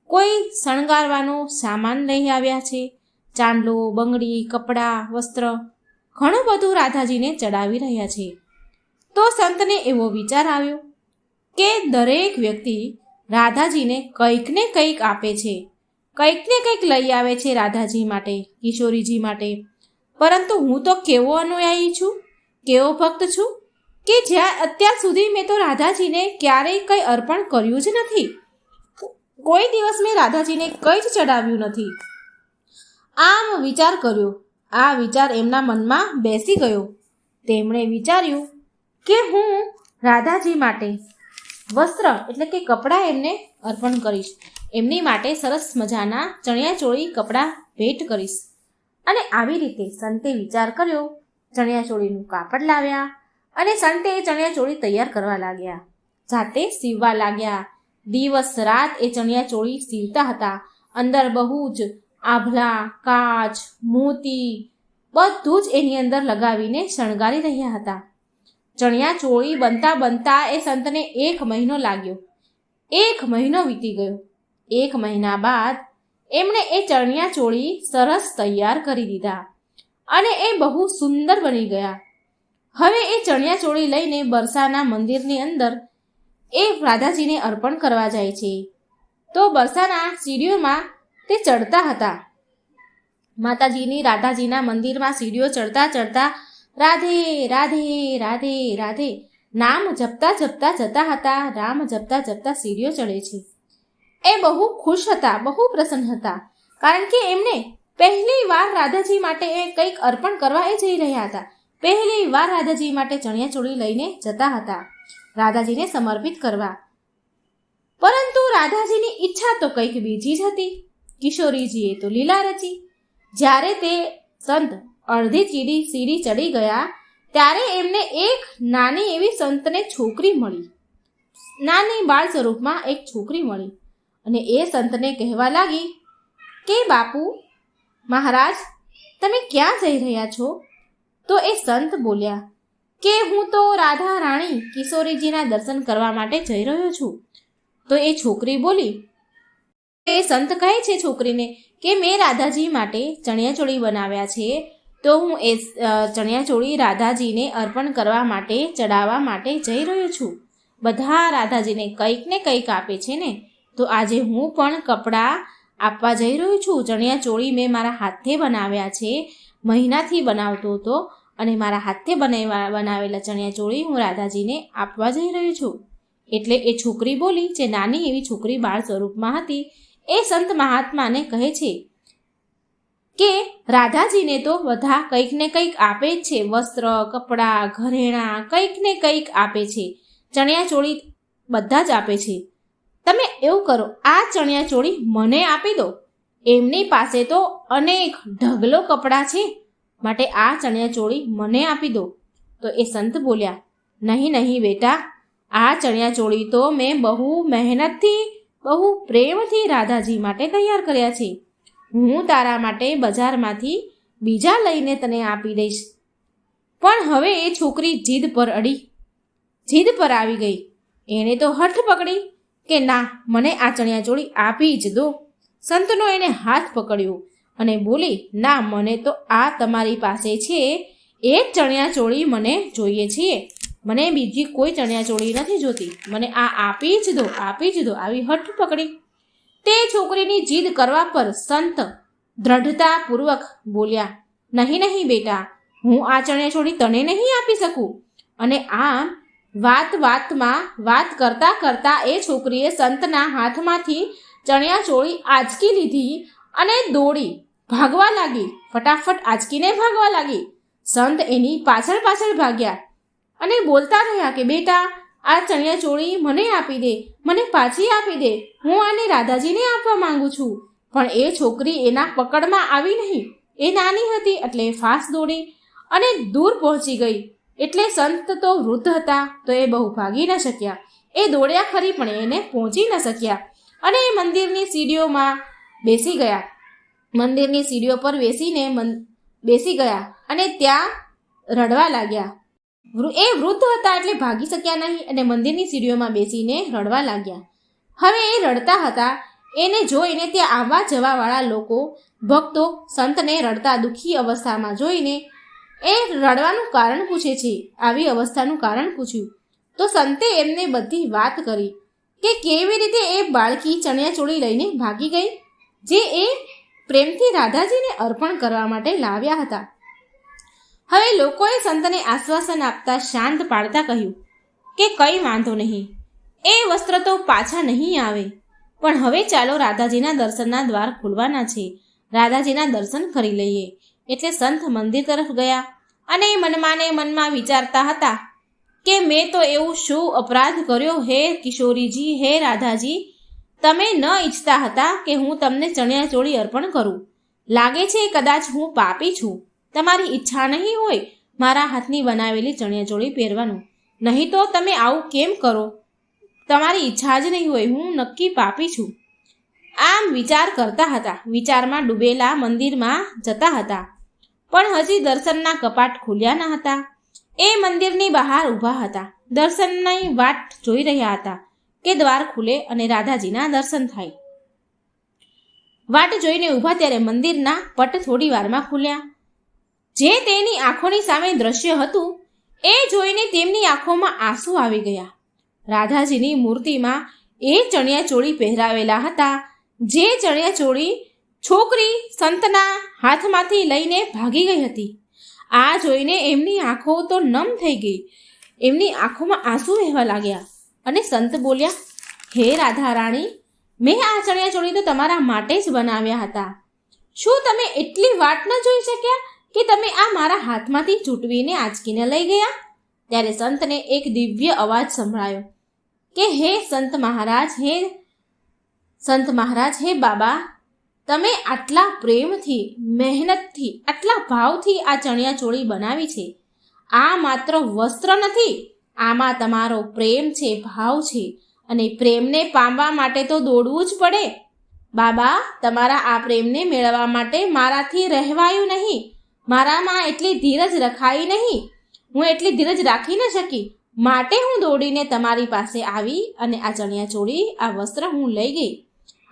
કોઈ શણગારવાનો સામાન લઈ આવ્યા છે, ચાંદલો, બંગડી, કપડાં, વસ્ત્ર, ઘણું બધું રાધાજીને ચડાવી રહ્યા છે. તો સંતને એવો વિચાર આવ્યો કે દરેક વ્યક્તિ રાધાજીને કંઈક ને કંઈક આપે છે, કંઈક ને કંઈક લઈ આવે છે રાધાજી માટે, કિશોરીજી માટે. પરંતુ હું તો કેવો અનુયાયી છું, કેવો ભક્ત છું કે જ્યાં અત્યાર સુધી મેં તો રાધાજીને ક્યારેય કંઈ અર્પણ કર્યું જ નથી. કોઈ દિવસ મેં રાધાજીને કંઈ જ ચડાવ્યું નથી. આમ વિચાર કર્યો. આ વિચાર એમના મનમાં બેસી ગયો. તેમણે વિચાર્યું કે હું રાધાજી માટે વસ્ત્ર એટલે કે કપડાં એમને અર્પણ કરીશ. એમની માટે સરસ મજાના ચણિયાચોળી કપડાં ભેટ કરીશ. અને આવી રીતે સંતે વિચાર કર્યો. ચણિયાચોળીનું કાપડ લાવ્યા અને સંતે ચણિયાચોળી તૈયાર કરવા લાગ્યા. જાતે સીવવા લાગ્યા. દિવસ રાત એ ચણિયાચોળી સીવતા હતા. અંદર બહુ જ આભલા, કાચ, મોતી બધું જ એની અંદર લગાવીને શણગારી રહ્યા હતા. ચણિયાચોળી બનતા બનતા એ સંતને 1 મહિનો લાગ્યો. 1 મહિનો વીતી ગયો. 1 મહિના બાદ એમણે એ ચણિયાચોળી સરસ તૈયાર કરી દીધા અને એ બહુ સુંદર બની ગયા. હવે એ ચણિયાચોળી લઈને બરસાના મંદિરની અંદર એ રાધાજીને અર્પણ કરવા જાય છે. તો બરસાના સીડીઓમાં તે ચડતા હતા. માતાજીની રાધાજીના મંદિરમાં સીડીઓ ચડતા ચડતા રાધે રાધે રાધે રાધે નામ જપતા જપતા જતા હતા. રામ જપતા જપતા સીડીઓ ચડે છે. એ બહુ ખુશ હતા, બહુ પ્રસન્ન હતા, કારણ કે એમને પહેલી વાર રાધાજી માટે એ કંઈક અર્પણ કરવા એ જઈ રહ્યા હતા. પહેલી વાર રાધાજી માટે ચણિયાચોળી લઈને જતા હતા, રાધાજીને સમર્પિત કરવા. પરંતુ રાધાજીની ઈચ્છા તો કંઈક બીજી જ હતી. કિશોરીજીએ તો લીલા રચી. જ્યારે તે સંત અડધી સીડી ચડી ગયા ત્યારે એમને એક નાની એવી સંતને છોકરી મળી. નાની બાળ સ્વરૂપમાં એક છોકરી મળી અને એ સંતને કહેવા લાગી કે બાપુ મહારાજ, તમે ક્યાં જઈ રહ્યા છો? તો એ સંત બોલ્યા કે હું તો રાધા રાણી કિશોરીજીના દર્શન કરવા માટે જઈ રહ્યો છું. તો એ છોકરી બોલી, એ સંત કહે છે છોકરીને કે મેં રાધાજી માટે ચણિયાચોળી બનાવ્યા છે, તો હું એ ચણિયાચોળી રાધાજીને અર્પણ કરવા માટે, ચડાવવા માટે જઈ રહ્યો છું. બધા રાધાજીને કંઈક ને કંઈક આપે છે ને, તો આજે હું પણ કપડાં આપવા જઈ રહ્યો છું. ચણિયાચોળી મેં મારા હાથે બનાવ્યા છે, મહિનાથી બનાવતો હતો, અને મારા હાથે બનાવેલા ચણિયાચોળી હું રાધાજીને આપવા જઈ રહ્યો છું. એટલે એ છોકરી બોલી, જે નાની એવી છોકરી બાળ સ્વરૂપમાં હતી, એ સંત મહાત્માને કહે છે કે રાધાજીને તો બધા કંઈક ને કંઈક આપે જ છે, વસ્ત્ર, કપડાં, ઘરેણાં, કંઈક ને કંઈક આપે છે, ચણિયાચોળી બધા જ આપે છે. તમે એવું કરો, આ ચણિયાચોળી મને આપી દો. એમની પાસે તો અનેક ઢગલો કપડાં છે, માટે આ ચણિયાચોળી મને આપી દો. તો એ સંત બોલ્યા, નહીં નહીં બેટા, આ ચણિયાચોળી તો મેં બહુ મહેનતથી, બહુ પ્રેમથી રાધાજી માટે તૈયાર કર્યા છે. હું તારા માટે બજારમાંથી બીજા લઈને તને આપી દઈશ. પણ હવે એ છોકરી જીદ પર આવી ગઈ. એણે તો હઠ પકડી કે ના, મને આ ચણિયાચોળી આપી જ દો. સંતનો એને હાથ પકડ્યો અને બોલી, ના, મને તો આ તમારી પાસે છે એ જ ચણિયાચોળી મને જોઈએ છે. મને બીજી કોઈ ચણિયાચોળી નથી જોતી. મને આ આપી જ દો, આપી જ દો. આવી હઠ પકડી. તે છોકરીની જીદ કરવા પર સંત દ્રઢતાપૂર્વક બોલ્યા, નહીં નહીં બેટા, હું આ ચણિયાચોળી તને નહીં આપી શકું. અને આમ વાત કરતા એ છોકરીએ સંતના હાથમાંથી ચણિયાચોળી આંચકી લીધી અને દોડી ભાગવા લાગી. ફટાફટ આંચકીને ભાગવા લાગી. સંત એની પાછળ ભાગ્યા અને બોલતા રહ્યા કે બેટા, આ ચણિયાચોળી મને આપી દે, મને પાછી આપી દે. હું આને રાધાજીને આપવા માંગુ છું. પણ એ છોકરી એના પકડમાં આવી નહીં. એ નાની હતી એટલે ફાસ દોડી અને દૂર પહોંચી ગઈ. એટલે સંત તો વૃદ્ધ હતા, તો એ બહુ ભાગી ન શક્યા. એ દોડ્યા ખરી, પણ એને પહોંચી ન શક્યા. અને એ મંદિરની સીડીઓમાં બેસી ગયા. મંદિરની સીડીઓ પર બેસી ગયા અને ત્યાં રડવા લાગ્યા. એ વૃદ્ધ હતા એટલે ભાગી શક્યા નહીં, અને મંદિરની સીડીઓમાં બેસીને રડવા લાગ્યા. હવે એ રડતા હતા, એને જોઈને ત્યાં આવવા જવાવાળા લોકો, ભક્તો સંતને રડતા દુઃખી અવસ્થામાં જોઈને એ રડવાનું કારણ પૂછે છે. આવી અવસ્થાનું કારણ પૂછ્યું તો સંતે એમને બધી વાત કરી કે કેવી રીતે એ બાળકી ચણિયાચોળી લઈને ભાગી ગઈ, જે એ પ્રેમથી રાધાજીને અર્પણ કરવા માટે લાવ્યા હતા. હવે લોકોએ સંતને આશ્વાસન આપતા શાંત પાડતા કહ્યું કે કંઈ વાંધો નહીં, એ વસ્ત્ર તો પાછા નહીં આવે. પણ હવે ચાલો, રાધાજીના દર્શનના દ્વાર ખુલવાના છે, રાધાજીના દર્શન કરી લઈએ. એટલે સંત મંદિર તરફ ગયા અને મનમાં વિચારતા હતા કે મેં તો એવું શું અપરાધ કર્યો હે કિશોરીજી, હે રાધાજી, તમે ન ઈચ્છતા હતા કે હું તમને ચણિયાચોળી અર્પણ કરું. લાગે છે કદાચ હું પાપી છું. તમારી ઈચ્છા નહીં હોય મારા હાથની બનાવેલી ચણિયાચોળી પહેરવાનું, નહીં તો તમે આવું કેમ કરો? તમારી ઈચ્છા જ નહીં હોય. હું નક્કી પાપી છું. આમ વિચાર કરતા હતા. વિચારમાં ડૂબેલા મંદિરમાં જતા હતા, પણ હજી દર્શનના કપાટ ખુલ્યા ન હતા. એ મંદિરની બહાર ઊભા હતા, દર્શનની વાટ જોઈ રહ્યા હતા કે દ્વાર ખુલે અને રાધાજીના દર્શન થાય. વાટ જોઈને ઊભા ત્યારે મંદિરના પટ થોડી વારમાં ખુલ્યા. જે તેની આંખોની સામે દ્રશ્ય હતું એ જોઈને તેમની આંખોમાં આંસુ આવી ગયા. રાધાજીની મૂર્તિમાં એ ચણિયાચોળી પહેરાવેલા હતા, જે ચણિયાચોળી છોકરી સંતના હાથમાંથી લઈને ભાગી ગઈ હતી. આ જોઈને એમની આંખો તો નમ થઈ ગઈ. એમની આંખોમાં આંસુ વહેવા લાગ્યા અને સંત બોલ્યા, હે રાધા રાણી, મેં આ ચણિયાચોળી તો તમારા માટે જ બનાવ્યા હતા. શું તમે એટલી વાટ ન જોઈ શક્યા કે તમે આ મારા હાથમાંથી છૂટવીને આંચકીને લઈ ગયા? ત્યારે સંતને એક દિવ્ય અવાજ સંભળાયો કે હે સંત મહારાજ, હે બાબા, તમે આટલા પ્રેમથી, મહેનતથી, આટલા ભાવથી આ ચણિયાચોળી બનાવી છે. આ માત્ર વસ્ત્ર નથી, આમાં તમારો પ્રેમ છે, ભાવ છે, અને પ્રેમને પામવા માટે તો દોડવું જ પડે. બાબા, તમારા આ પ્રેમને મેળવવા માટે મારાથી રહેવાયું નહીં. મારામાં એટલી ધીરજ રખાઈ નહીં. હું એટલી ધીરજ રાખી ન શકી, માટે હું દોડીને તમારી પાસે આવી અને આ ચણિયાચોળી, આ વસ્ત્ર હું લઈ ગઈ.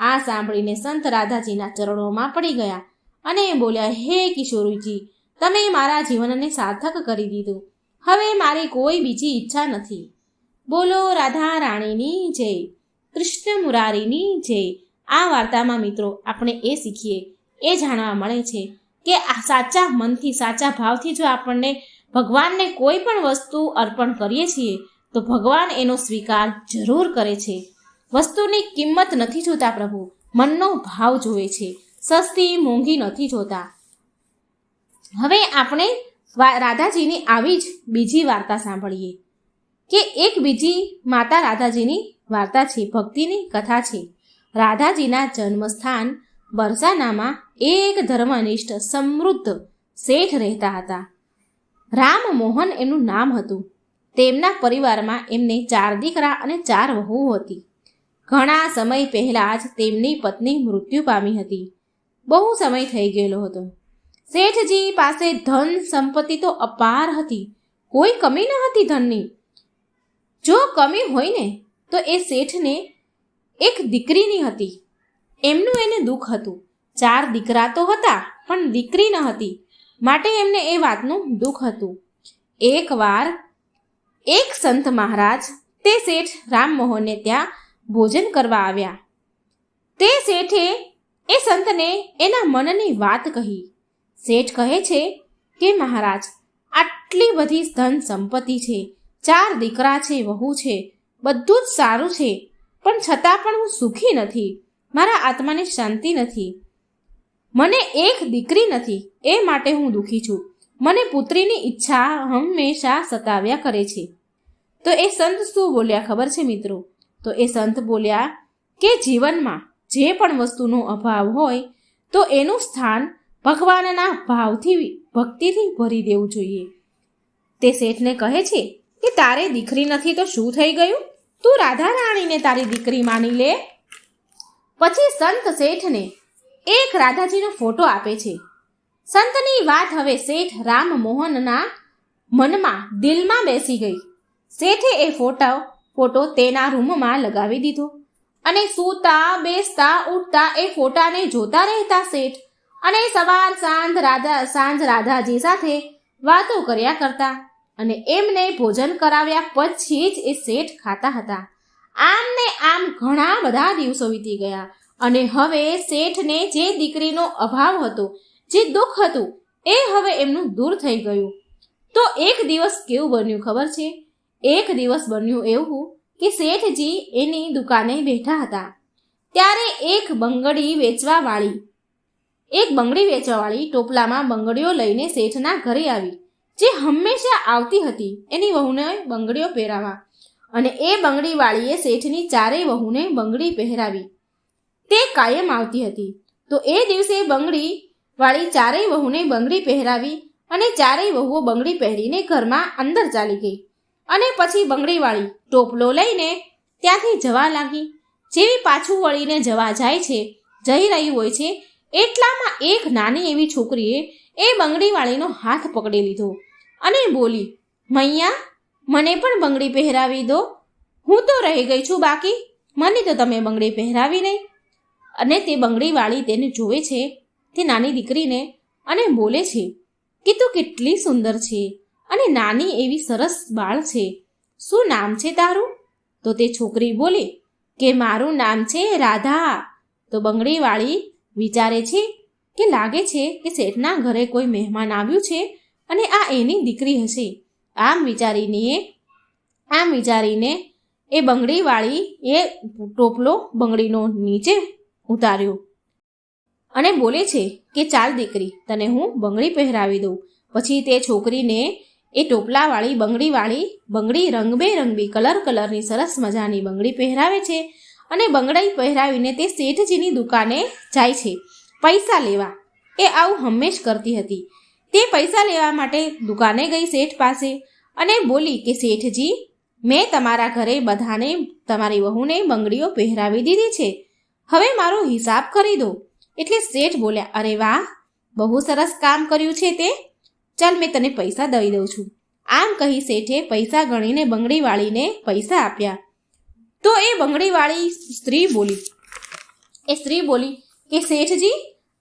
આ સાંભળીને સંત રાધાજીના ચરણોમાં પડી ગયા અને બોલ્યા, હે કિશોરીજી, તમે મારા જીવનને સાર્થક કરી દીધું. હવે મારી કોઈ બીજી ઈચ્છા નથી. બોલો રાધા રાણીની જય, કૃષ્ણ મુરારીની જય. આ વાર્તામાં મિત્રો આપણે એ શીખીએ, એ જાણવા મળે છે કે આ સાચા મનથી, સાચા ભાવથી જો આપણને ભગવાનને કોઈ પણ વસ્તુ અર્પણ કરીએ છીએ તો ભગવાન એનો સ્વીકાર જરૂર કરે છે. વસ્તુની કિંમત નથી જોતા પ્રભુ, મનનો ભાવ જોવે છે. સસ્તી મોંઘી નથી જોતા. હવે આપણે રાધાજીની આવી જ બીજી વાર્તા સાંભળીએ કે એક બીજી માતા રાધાજીની વાર્તા છે, ભક્તિની કથા છે. રાધાજીના જન્મસ્થાન બરસાનામાં એક ધર્મનિષ્ઠ સમૃદ્ધ શેઠ રહેતા હતા. રામ મોહન એમનું નામ હતું. તેમના પરિવારમાં એમને 4 દીકરા અને 4 વહુઓ હતી. ઘણા સમય પહેલાં જ તેમની પત્ની મૃત્યુ પામી હતી. બહુ સમય થઈ ગયેલો હતો. શેઠજી પાસે ધન સંપત્તિ તો અપાર હતી, કોઈ કમી ન હતી ધનની. જો કમી હોય ને તો એ શેઠને એક દીકરીની હતી. એમનું એને દુઃખ હતું. 4 દીકરા તો હતા પણ દીકરી ન હતી, માટે એમને એ વાતનું દુઃખ હતું. એકવાર એક સંત મહારાજ તે શેઠ રામમોહનને ત્યાં ભોજન કરવા આવ્યા. તે શેઠે એ સંતને એના મનની વાત કહી. શેઠ કહે છે કે મહારાજ, આટલી બધી ધન સંપત્તિ છે, 4 દીકરા છે, વહુ છે, બધું જ સારું છે, પણ છતાં પણ હું સુખી નથી. મારા આત્માને શાંતિ નથી. મને એક દીકરી નથી, એ માટે હું દુઃખી છું. મને પુત્રીની ઈચ્છા હંમેશા સતાવ્યા કરે છે. તો એ સંત શું બોલ્યા ખબર છે મિત્રો? તો એ સંત બોલ્યા કે જીવનમાં જે પણ વસ્તુનો અભાવ હોય તો એનું સ્થાન ભગવાનના ભાવથી, ભક્તિથી ભરી દેવું જોઈએ. તે શેઠને કહે છે કે તારે દીકરી નથી તો શું થઈ ગયું? તું રાધા રાણીને તારી દીકરી માની લે. પછી સંત શેઠને એક રાધાજીનો ફોટો આપે છે. સંતની વાત હવે શેઠ રામમોહનના મનમાં, દિલમાં બેસી ગઈ. શેઠે એ ફોટો તેના રૂમમાં લગાવી દીધો અને સૂતા, બેસતા, ઉઠતા એ ફોટાને જોતા રહેતા શેઠ. અને સવાર સાંજ રાધાજી સાથે વાતો કર્યા કરતા અને એમને ભોજન કરાવ્યા પછી જ એ શેઠ ખાતા હતા. આમ ને આમ ઘણા બધા દિવસો વીતી ગયા અને હવે શેઠને જે દીકરીનો અભાવ હતો, જે દુઃખ હતું, એ હવે એમનું દૂર થઈ ગયું. તો એક દિવસ કેવું બન્યું ખબર છે? એક દિવસ બન્યું એવું કે શેઠજી એની દુકાને બેઠા હતા. ત્યારે એક બંગડી વેચવાવાળી ટોપલામાં બંગડીઓ લઈને શેઠના ઘરે આવી, જે હંમેશા આવતી હતી એની વહુને બંગડીઓ પહેરાવા. અને એ બંગડીવાળીએ શેઠની 4 વહુને બંગડી પહેરાવી. તે કાયમ આવતી હતી. તો એ દિવસે બંગડીવાળી 4 વહુને બંગડી પહેરાવી અને 4 વહુઓ બંગડી પહેરીને ઘરમાં અંદર ચાલી ગઈ. અને પછી બંગડીવાળી ટોપલો લઈને ત્યાંથી જવા લાગી. જેવી પાછું વળીને જઈ રહી હોય છે એટલામાં એક નાની એવી છોકરીએ એ બંગડીવાળીનો હાથ પકડી લીધો અને બોલી, મૈયા, મને પણ બંગડી પહેરાવી દો, હું તો રહી ગઈ છું બાકી, મને તો તમે બંગડી પહેરાવી નહીં. અને તે બંગડીવાળી તેને જોવે છે, તે નાની દીકરીને, અને બોલે છે કે તું કેટલી સુંદર છે અને નાની એવી સરસ બાળ છે. શું નામ છે તારું? તો તે છોકરી બોલી કે મારું નામ છે રાધા. તો બંગડીવાળી વિચારે છે કે લાગે છે કે શેઠના ઘરે કોઈ મહેમાન આવ્યું છે અને આ એની દીકરી હશે. આમ વિચારીને એ બંગડીવાળી એ ટોપલો બંગડીનો નીચે ઉતાર્યો અને બોલે છે કે ચાલ દીકરી, તને હું બંગડી પહેરાવી દઉં. પછી તે છોકરીને એ ટોપલાવાળી બંગડી રંગબેરંગી કલરની સરસ મજાની બંગડી પહેરાવે છે અને બંગડી પહેરાવીને તે શેઠજીની દુકાને જાય છે પૈસા લેવા. એ આવું હંમેશ કરતી હતી. તે પૈસા લેવા માટે દુકાને ગઈ શેઠ પાસે અને બોલી કે શેઠજી, મેં તમારા ઘરે બધાને, તમારી વહુને બંગડીઓ પહેરાવી દીધી છે, હવે મારો હિસાબ કરી દો. એટલે શેઠ બોલ્યા, અરે વાહ, બહુ સરસ કામ કર્યું છે તે, ચાલ મેં તને પૈસા દઈ દઉં છું. આમ કહી શેઠે પૈસા ગણીને બંગડીવાળીને પૈસા આપ્યા. તો એ બંગડીવાળી સ્ત્રી બોલી એ સ્ત્રી બોલી કે શેઠજી,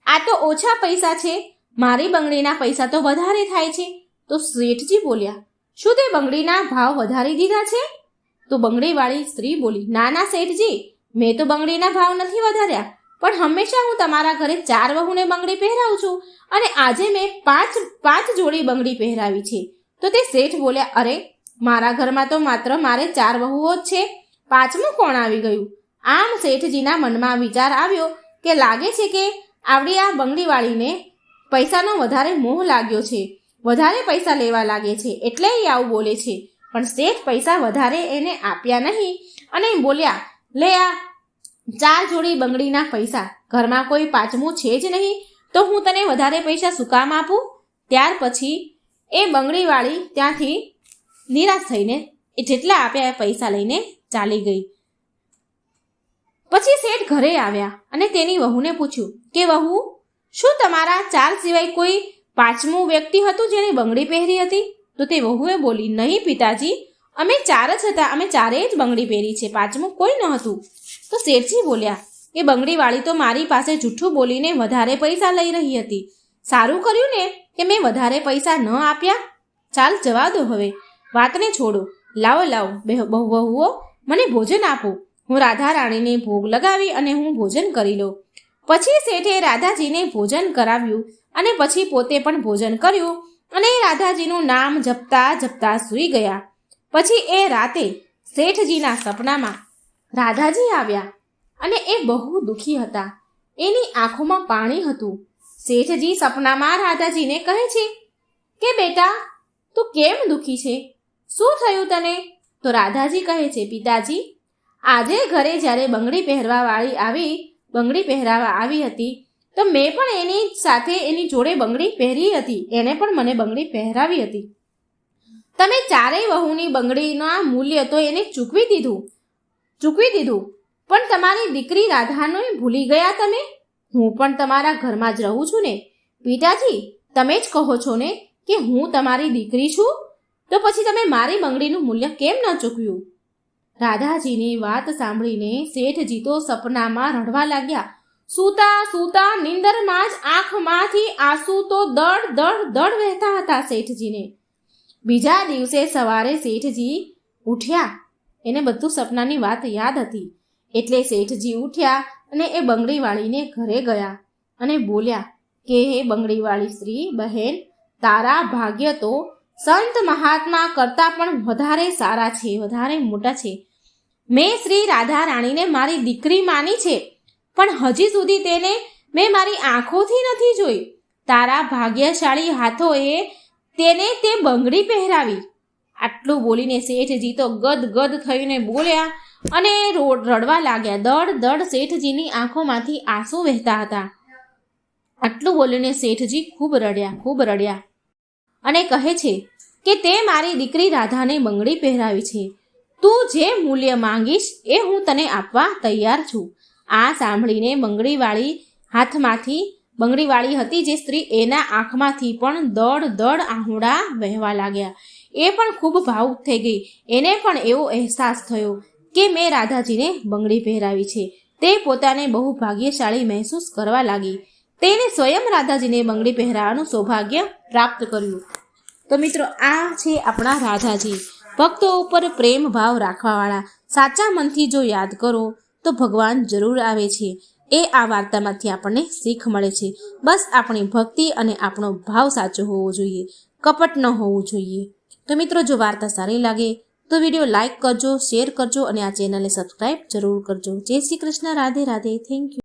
આ તો ઓછા પૈસા છે, મારી બંગડીના પૈસા તો વધારે થાય છે. તો શેઠજી બોલ્યા, શું તે બંગડીના ભાવ વધારી દીધા છે? તો બંગડીવાળી સ્ત્રી બોલી, ના ના શેઠજી, મેં તો બંગડીના ભાવ નથી વધાર્યા, પણ હંમેશા હું તમારા ઘરે 4 વહુને બંગડી પહેરાવું છું અને આજે મેં પાંચ જોડી બંગડી પહેરાવી છે. તો તે શેઠ બોલ્યા, અરે મારા ઘરમાં તો માત્ર મારે 4 વહુઓ જ છે, 5મું કોણ આવી ગયું? આમ શેઠજીના મનમાં વિચાર આવ્યો કે લાગે છે કે આવડી આ બંગડીવાળીને પૈસાનો વધારે મોહ લાગ્યો છે, વધારે પૈસા લેવા લાગે છે, એટલે એ આવું બોલે છે. પણ શેઠ પૈસા વધારે એને આપ્યા નહીં અને બોલ્યા, લે આ 4 જોડી બંગડીના પૈસા, ઘરમાં કોઈ 5મું છે જ નહીં, તો હું તને વધારે પૈસા શું કામ આપું? ત્યાર પછી એ બંગડીવાળી ત્યાંથી નિરાશ થઈને એ જેટલા આપ્યા એ પૈસા લઈને ચાલી ગઈ. પછી શેઠ ઘરે આવ્યા અને તેની વહુને પૂછ્યું કે વહુ, શું તમારા 4 સિવાય કોઈ 5મું વ્યક્તિ હતું જેને બંગડી પહેરી હતી? તો તે વહુએ બોલી, નહીં પિતાજી, અમે 4 જ હતા, અમે 4 જ બંગડી પહેરી છે, 5મું કોઈ ન હતું. તો શેઠજી બોલ્યા કે બંગડીવાળી તો મારી પાસે જૂઠું બોલીને વધારે પૈસા લઈ રહી હતી. સારું કર્યું ને કે મેં વધારે પૈસા ન આપ્યા. ચાલ જવા દો, હવે વાતને છોડો. લાવો વહુઓ, મને ભોજન આપો. હું રાધા રાણીને ભોગ લગાવી અને હું ભોજન કરી લઉં. પછી શેઠે રાધાજીને ભોજન કરાવ્યું અને પછી પોતે પણ ભોજન કર્યું અને રાધાજીનું નામ જપતા જપતા સૂઈ ગયા. પછી એ રાતે શેઠજીના સપનામાં રાધાજી આવ્યા અને એ બહુ દુઃખી હતા. એની આંખોમાં પાણી હતું. શેઠજી સપનામાં રાધાજીને કહે છે કે બેટા, તું કેમ દુઃખી છે? શું થયું તને? તો રાધાજી કહે છે, પિતાજી, આજે ઘરે જ્યારે બંગડી પહેરાવા આવી હતી તો મેં પણ એની સાથે એની જોડે બંગડી પહેરી હતી, એને પણ મને બંગડી પહેરાવી હતી. તમે 4 વહુની બંગડીના મૂલ્ય તો એને ચૂકવી દીધું, પણ તમારી દીકરી રાધાને ભૂલી ગયા તમે? હું પણ તમારા ઘરમાં જ રહું છું ને પિતાજી, તમે જ કહો છો ને કે હું તમારી દીકરી છું, તો પછી તમે મારી બંગડીનું મૂલ્ય કેમ ન ચૂકવ્યું? રાધાજીની વાત સાંભળીને શેઠજી તો સપનામાં રડવા લાગ્યા. સૂતા નીંદરમાં જ આંખમાંથી આંસુ તો દડ વહેતા હતા શેઠજીને. બીજા દિવસે સવારે શેઠજી ઉઠ્યા, એને બધું સપનાની વાત યાદ હતી, એટલે શેઠજી ઉઠ્યા અને એ બંગડીવાળીને ઘરે ગયા અને બોલ્યા કે હે બંગડીવાળી સ્ત્રી બહેન, તારા ભાગ્ય તો સંત મહાત્મા કરતાં પણ વધારે સારા છે, વધારે મોટા છે. મેં શ્રી રાધા રાણીને મારી દીકરી માની છે, પણ હજી સુધી તેને મેં મારી આંખોથી નથી જોઈ. તારા ભાગ્યશાળી હાથોએ તેને તે બંગડી પહેરાવી. આટલું બોલીને શેઠજી તો ગદગદ થઈને બોલ્યા અને રડવા લાગ્યા. દડ શેઠજીની આંખોમાંથી આંસુ વહેતા હતા. આટલું બોલીને શેઠજી ખૂબ રડ્યા અને કહે છે કે તે મારી દીકરી રાધાને બંગડી પહેરાવી છે, તું જે મૂલ્ય માંગીશ એ હું તને આપવા તૈયાર છું. આ સાંભળીને બંગડીવાળી હતી જે સ્ત્રી, એના આંખમાંથી પણ દડ આહુડા વહેવા લાગ્યા. એ પણ ખૂબ ભાવુક થઈ ગઈ. એને પણ એવો અહેસાસ થયો કે મેં રાધાજીને બંગડી પહેરાવી છે. તે પોતાને બહુ ભાગ્યશાળી મહેસૂસ કરવા લાગી. તેને સ્વયં રાધાજીને બંગડી પહેરાવાનું સૌભાગ્ય પ્રાપ્ત કર્યું. તો મિત્રો, આ છે આપણા રાધાજી, ભક્તો ઉપર પ્રેમ ભાવ રાખવાવાળા. સાચા મનથી જો યાદ કરો તો ભગવાન જરૂર આવે છે. એ આ વાર્તામાંથી આપણને શીખ મળે છે. બસ આપણી ભક્તિ અને આપણો ભાવ સાચો હોવો જોઈએ, કપટ ન હોવું જોઈએ. તો મિત્રો, જો વાર્તા સારી લાગે તો વિડીયો લાઈક કરજો, શેર કરજો અને આ ચેનલને સબસ્ક્રાઈબ જરૂર કરજો. જય શ્રી કૃષ્ણ, રાધે રાધે, થેન્ક યુ.